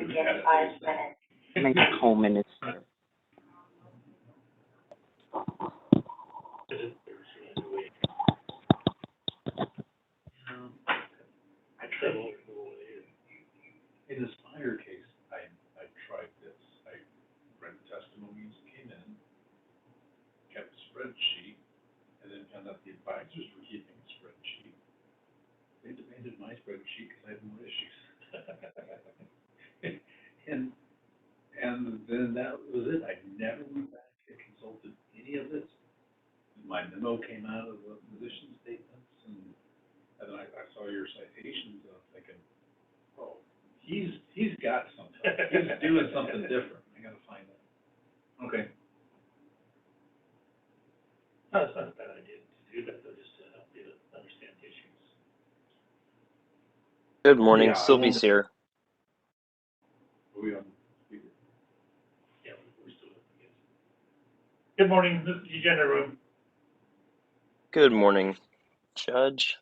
begin in 5 minutes. Commissioner Coleman is here. In this fire case, I tried this. I read the testimonies, came in, kept a spreadsheet, and then found out the advisors were keeping a spreadsheet. They demanded my spreadsheet because I had more issues. And then that was it. I never went back and consulted any of this. My memo came out of the position statements, and then I saw your citations, and I'm thinking, oh, he's got something. He's doing something different. I gotta find out. Okay. No, it's not a bad idea to do that, though, just to help you understand the issues. Good morning, Yeah, Sylvie's here. Are we on speaker? Yeah, we're still looking at it. Good morning, this is the agenda room. Good morning, Judge.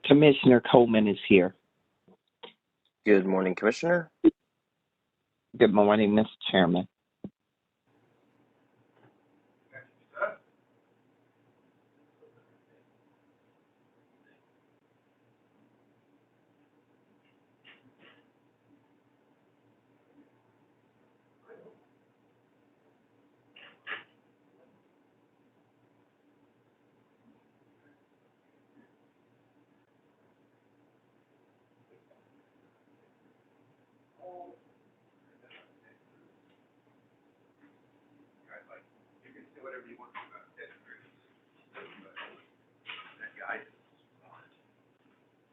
Commissioner Coleman is here. Good morning, Commissioner. Good morning, Mr. Chairman.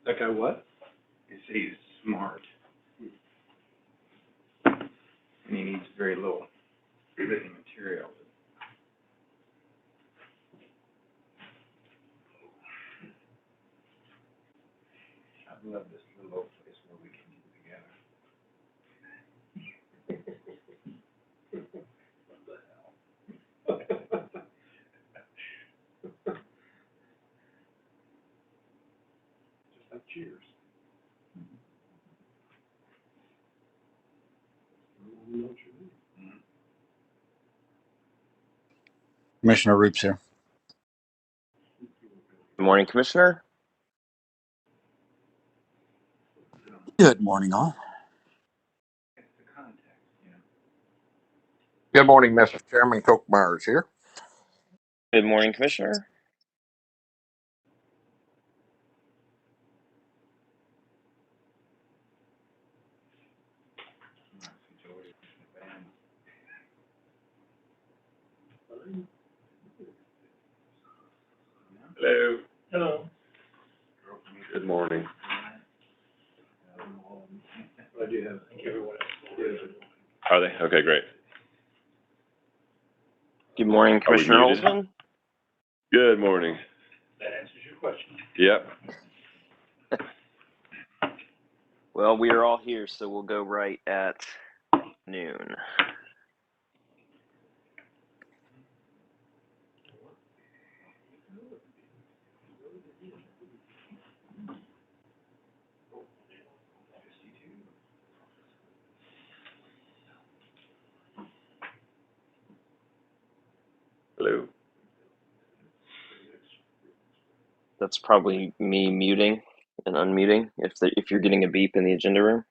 That guy what? He's smart. And he needs very little written material. I love this little old place where we can get together. What the hell? Just like Cheers. You know what you mean. Commissioner Reeps here. Good morning, Commissioner. Good morning, all. It's the context, you know. Good morning, Mr. Chairman. Coke Myers here. Good morning, Commissioner. Hello. Hello. Good morning. But I do have. Thank you, everyone else. Are they? Okay, great. Good morning, Are we Commissioner muted? Olson. Good morning. That answers your question. Yep. Well, we are all here, so we'll go right at noon. Hello. That's probably me muting and unmuting if you're getting a beep in the agenda room.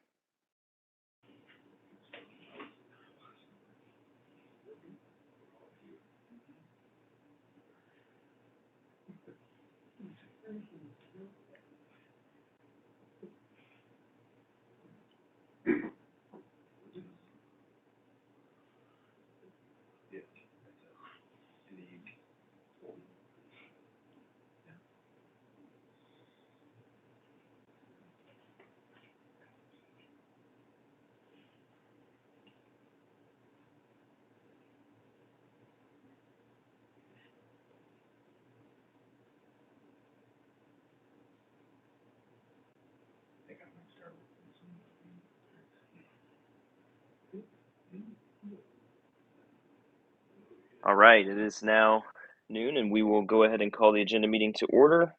All right, it is now noon, and we will go ahead and call the agenda meeting to order.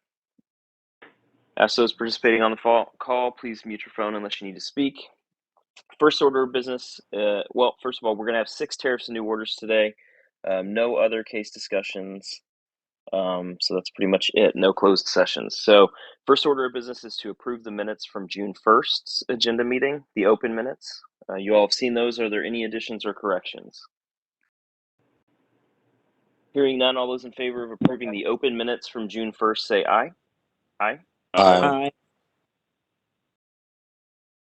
Ask those participating on the call, please mute your phone unless you need to speak. First order of business, well, first of all, we're going to have 6 tariffs and new orders today. No other case discussions. So that's pretty much it. No closed sessions. So first order of business is to approve the minutes from June 1st's agenda meeting, the open minutes. You all have seen those. Are there any additions or corrections? Hearing none, all those in favor of approving the open minutes from June 1st say aye. Aye. Aye.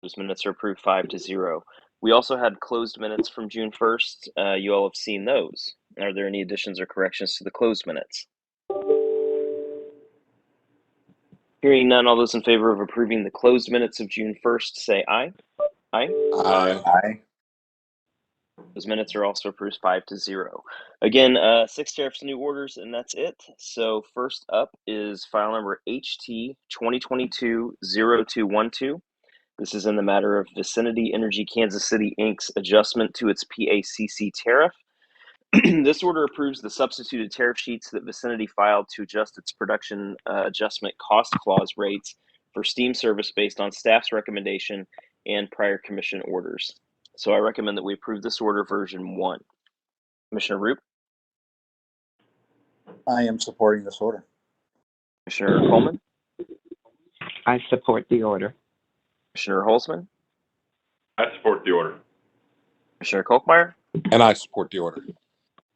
Those minutes are approved 5-0. We also had closed minutes from June 1st. You all have seen those. Are there any additions or corrections to the closed minutes? Hearing none, all those in favor of approving the closed minutes of June 1st say aye. Aye. Aye. Those minutes are also approved 5-0. Again, 6 tariffs and new orders, and that's it. So first up is file number HT 2022-0212. This is in the matter of Vicinity Energy Kansas City, Inc.'s adjustment to its PACC tariff. This order approves the substituted tariff sheets that Vicinity filed to adjust its production adjustment cost clause rates for steam service based on staff's recommendation and prior commission orders. So I recommend that we approve this order version 1. Commissioner Roop, I am supporting this order. Commissioner Coleman, I support the order. Commissioner Holzman, I support the order. Commissioner Kolkmeyer. And I support the order.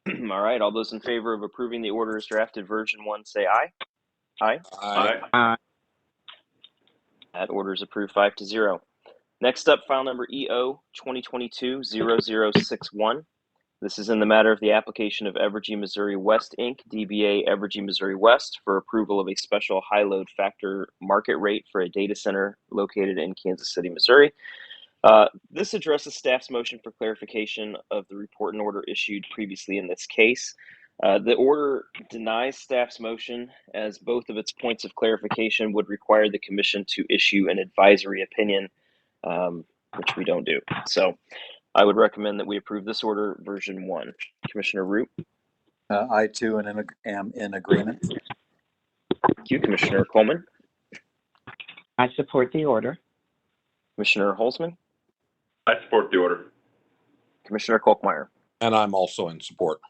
All right, all those in favor of approving the order as drafted version 1 say aye. Aye. Aye. That order is approved 5-0. Next up, file number EO 2022-0061. This is in the matter of the application of Evergy Missouri West Inc., DBA Evergy Missouri West, for approval of a special high load factor market rate for a data center located in Kansas City, Missouri. This addresses staff's motion for clarification of the report and order issued previously in this case. The order denies staff's motion, as both of its points of clarification would require the commission to issue an advisory opinion, which we don't do. So I would recommend that we approve this order version 1. Commissioner Root. I too am in agreement. Thank you. Commissioner Coleman. I support the order. Commissioner Holzman. I support the order. Commissioner Kolkmeyer. And I'm also in support.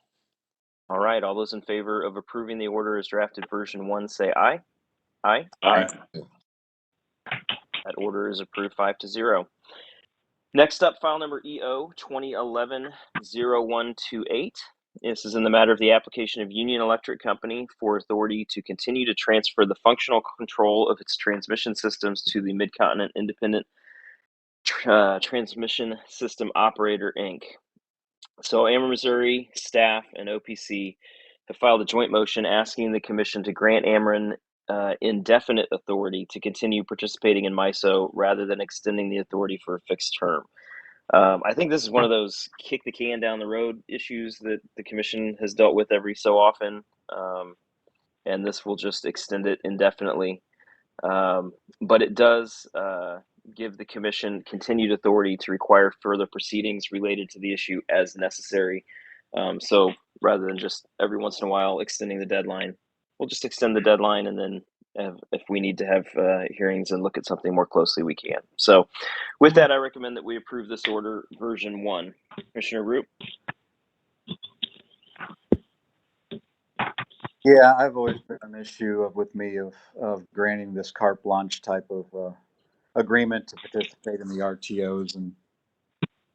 All right, all those in favor of approving the order as drafted version 1 say aye. Aye. Aye. That order is approved 5-0. Next up, file number EO 2011-0128. This is in the matter of the application of Union Electric Company for authority to continue to transfer the functional control of its transmission systems to the Mid-Continent Independent Transmission System Operator, Inc. So Ameren Missouri staff and OPC have filed a joint motion asking the commission to grant Ameren indefinite authority to continue participating in MISO rather than extending the authority for a fixed term. I think this is one of those kick the can down the road issues that the commission has dealt with every so often, and this will just extend it indefinitely. But it does give the commission continued authority to require further proceedings related to the issue as necessary. So rather than just every once in a while extending the deadline, we'll just extend the deadline, and then if we need to have hearings and look at something more closely, we can. So with that, I recommend that we approve this order version 1. Commissioner Root. Yeah, I've always been an issue with me of granting this carte blanche type of agreement to participate in the RTOs. And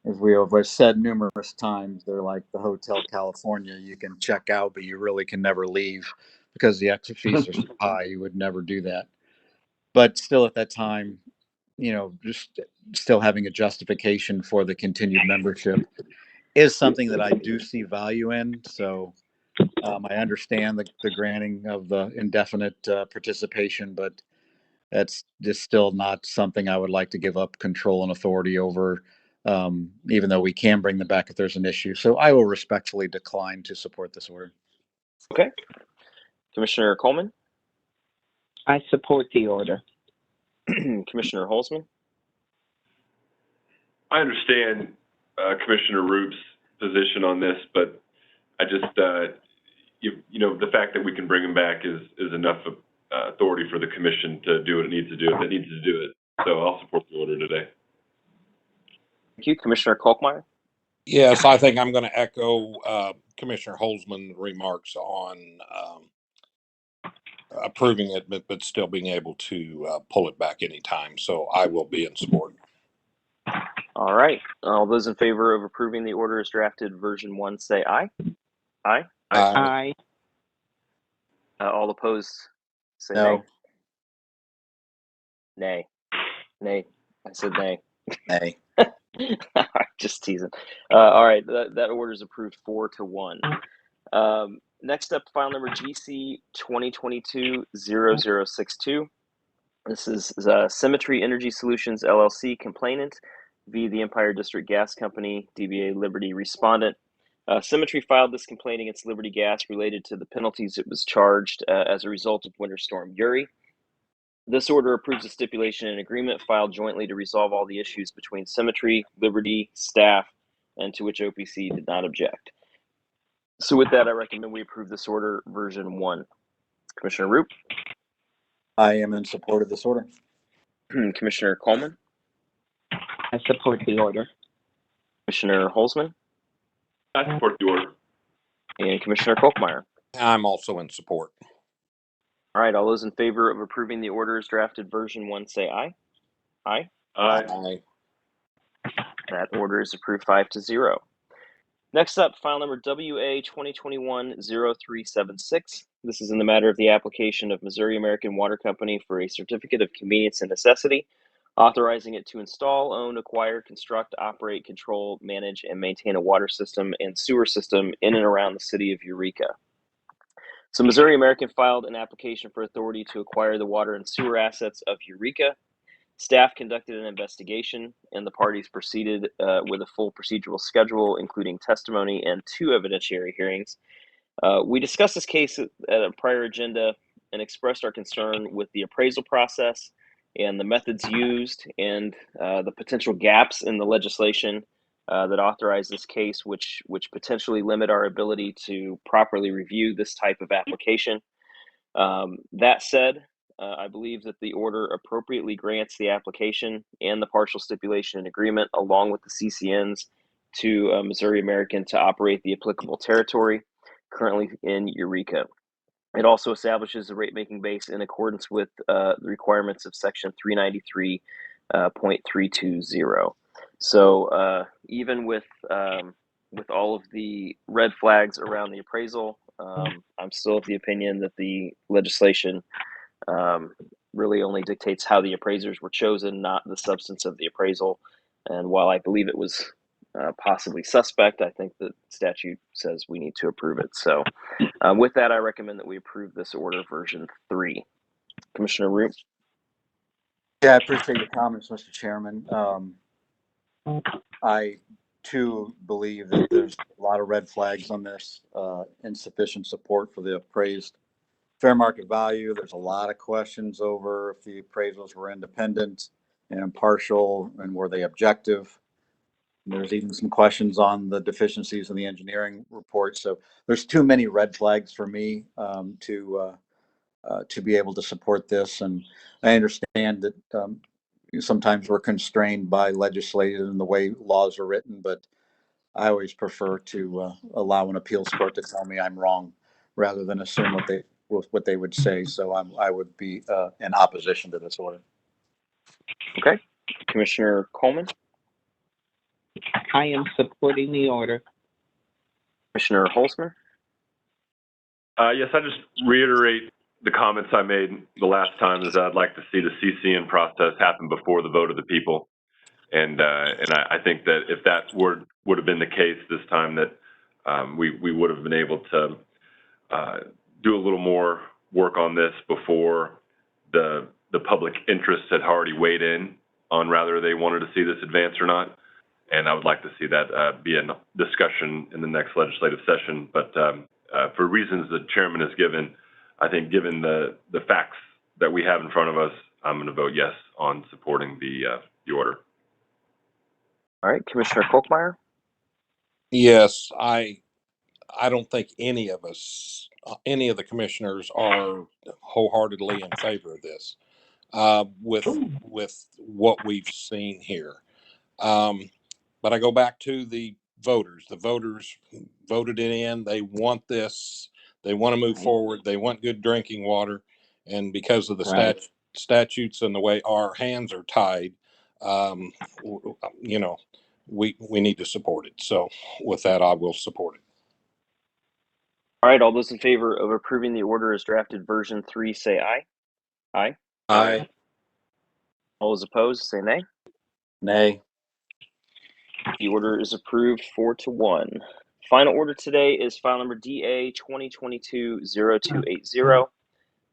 as we have said numerous times, they're like the Hotel California. You can check out, but you really can never leave because the exit fees are so high. You would never do that. But still at that time, just still having a justification for the continued membership is something that I do see value in. So I understand the granting of the indefinite participation, but that's just still not something I would like to give up control and authority over, even though we can bring them back if there's an issue. So I will respectfully decline to support this order. Okay. Commissioner Coleman. I support the order. Commissioner Holzman. I understand Commissioner Roop's position on this, but I just, the fact that we can bring him back is enough authority for the commission to do what it needs to do if it needs to do it. So I'll support the order today. Thank you. Commissioner Kolkmeyer? Yes, I think I'm going to echo Commissioner Holzman's remarks on approving it, but still being able to pull it back anytime. So I will be in support. All right. All those in favor of approving the order as drafted, version 1, say aye. Aye. Aye. All opposed, say No. nay. Nay. I said nay. Nay. Just teasing. All right. That order is approved 4-1. Next up, file number GC 2022-0062. This is Symmetry Energy Solutions LLC complainant v. the Empire District Gas Company, DBA Liberty respondent. Symmetry filed this complaint against Liberty Gas related to the penalties it was charged as a result of Winter Storm Uri. This order approves a stipulation and agreement filed jointly to resolve all the issues between Symmetry, Liberty, staff, and to which OPC did not object. So with that, I recommend we approve this order, version 1. Commissioner Roop? I am in support of this order. Commissioner Coleman? I support the order. Commissioner Holzman? I support the order. And Commissioner Kolkmeyer? I'm also in support. All right, all those in favor of approving the order as drafted, version 1, say aye. Aye. Aye. That order is approved 5-0. Next up, file number WA 2021-0376. This is in the matter of the application of Missouri American Water Company for a certificate of convenience and necessity, authorizing it to install, own, acquire, construct, operate, control, manage, and maintain a water system and sewer system in and around the city of Eureka. So Missouri American filed an application for authority to acquire the water and sewer assets of Eureka. Staff conducted an investigation, and the parties proceeded with a full procedural schedule, including testimony and 2 evidentiary hearings. We discussed this case at a prior agenda and expressed our concern with the appraisal process and the methods used and the potential gaps in the legislation that authorize this case, which potentially limit our ability to properly review this type of application. That said, I believe that the order appropriately grants the application and the partial stipulation and agreement along with the CCNs to Missouri American to operate the applicable territory currently in Eureka. It also establishes a rate-making base in accordance with the requirements of Section 393.320. So even with all of the red flags around the appraisal, I'm still of the opinion that the legislation really only dictates how the appraisers were chosen, not the substance of the appraisal. And while I believe it was possibly suspect, I think the statute says we need to approve it. So with that, I recommend that we approve this order, version 3. Commissioner Roop? Yeah, I appreciate your comments, Mr. Chairman. I too believe that there's a lot of red flags on this, insufficient support for the appraised fair market value. There's a lot of questions over if the appraisals were independent and impartial and were they objective. There's even some questions on the deficiencies in the engineering report. So there's too many red flags for me to be able to support this. And I understand that sometimes we're constrained by legislation and the way laws are written, but I always prefer to allow an appeals court to tell me I'm wrong rather than assume what they would say. So I would be in opposition to this order. Okay. Commissioner Coleman? I am supporting the order. Commissioner Holzman? Yes, I just reiterate the comments I made the last time is I'd like to see the CCN process happen before the vote of the people. And I think that if that would have been the case this time, that we would have been able to do a little more work on this before the public interest had already weighed in on whether they wanted to see this advance or not. And I would like to see that be a discussion in the next legislative session. But for reasons the chairman has given, I think given the facts that we have in front of us, I'm going to vote yes on supporting the order. All right. Commissioner Kolkmeyer? Yes, I I don't think any of us, any of the commissioners are wholeheartedly in favor of this, with what we've seen here. But I go back to the voters. The voters voted it in. They want this. They want to move Right. forward. They want good drinking water. And because of the Right. statutes and the way our hands are tied, we need to support it. So with that, I will support it. All right, all those in favor of approving the order as drafted version 3, say aye. Aye. Aye. All those opposed, say nay. Nay. The order is approved 4-1. Final order today is file number DA 2022-0280.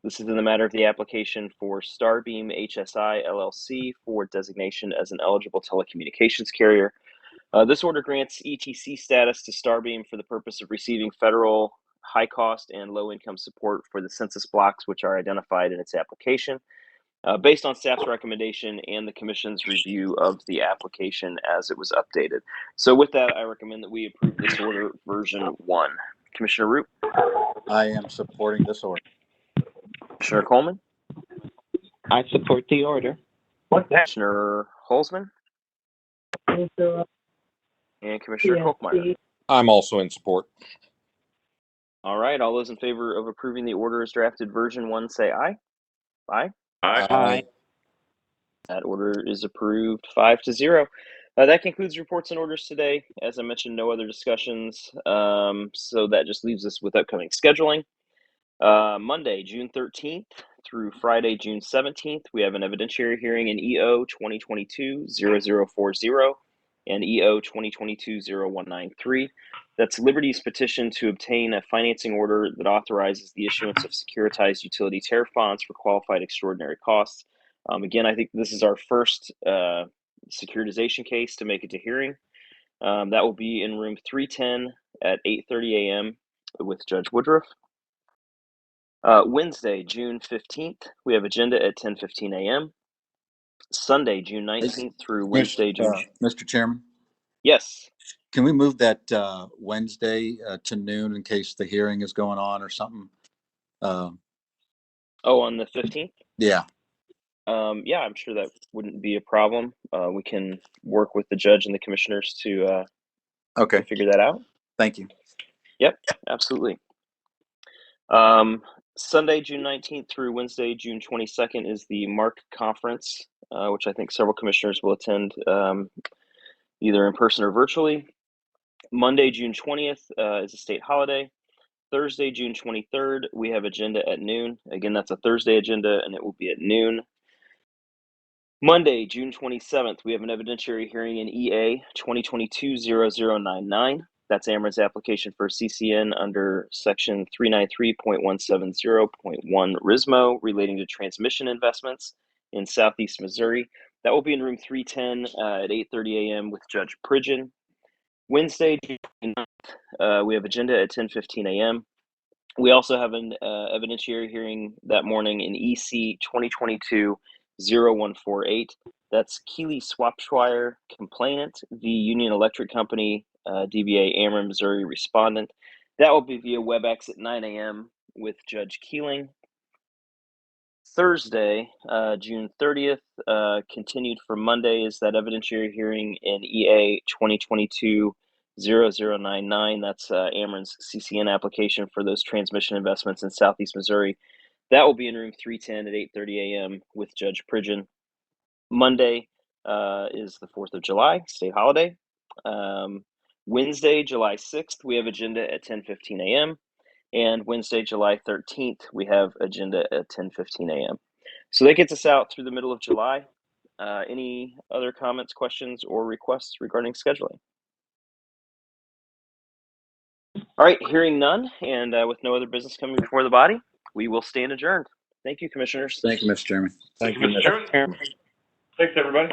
This is in the matter of the application for Starbeam HSI LLC for designation as an eligible telecommunications carrier. This order grants ETC status to Starbeam for the purpose of receiving federal high cost and low income support for the census blocks which are identified in its application. Based on staff's recommendation and the commission's review of the application as it was updated. So with that, I recommend that we approve this order version 1. Commissioner Root, I am supporting this order. Commissioner Coleman, I support the order. Commissioner Holzman, and Commissioner Kolkmeyer. I'm also in support. All right, all those in favor of approving the order as drafted version 1, say aye. Aye. Aye. That order is approved 5-0. That concludes reports and orders today. As I mentioned, no other discussions. So that just leaves us with upcoming scheduling. Monday, June 13th through Friday, June 17th, we have an evidentiary hearing in EO 2022-0040 and EO 2022-0193. That's Liberty's petition to obtain a financing order that authorizes the issuance of securitized utility tariff bonds for qualified extraordinary costs. Again, I think this is our first securitization case to make it to hearing. That will be in room 310 at 8:30 a.m. with Judge Woodruff. Wednesday, June 15th, we have agenda at 10:15 a.m. Sunday, June 19th through Wednesday, June. Mr. Chairman, Yes. can we move that Wednesday to noon in case the hearing is going on or something? On the 15th? Yeah. Yeah, I'm sure that wouldn't be a problem. We can work with the judge and the commissioners to Okay. figure that out. Thank you. Yep, absolutely. Sunday, June 19th through Wednesday, June 22nd is the MARC conference, which I think several commissioners will attend either in person or virtually. Monday, June 20th is a state holiday. Thursday, June 23rd, we have agenda at noon. Again, that's a Thursday agenda and it will be at noon. Monday, June 27th, we have an evidentiary hearing in EA 2022-0099. That's Ameren's application for CCN under section 393.170.1 RISMO relating to transmission investments in Southeast Missouri. That will be in room 310 at 8:30 a.m. with Judge Pridgeon. Wednesday, June 9th, we have agenda at 10:15 a.m. We also have an evidentiary hearing that morning in EC 2022-0148. That's Keely Swapshire complainant, the Union Electric Company, DBA Ameren Missouri respondent. That will be via WebEx at 9 a.m. with Judge Keeling. Thursday, June 30th, continued for Monday, is that evidentiary hearing in EA 2022-0099. That's Ameren's CCN application for those transmission investments in Southeast Missouri. That will be in room 310 at 8:30 a.m. with Judge Pridgeon. Monday is the 4th of July, state holiday. Wednesday, July 6th, we have agenda at 10:15 a.m. And Wednesday, July 13th, we have agenda at 10:15 a.m. So that gets us out through the middle of July. Any other comments, questions, or requests regarding scheduling? All right, hearing none, and with no other business coming before the body, we will stand adjourned. Thank you, commissioners. Thank you, Mr. Chairman. Thank you, Mr. Chairman. Thanks, everybody.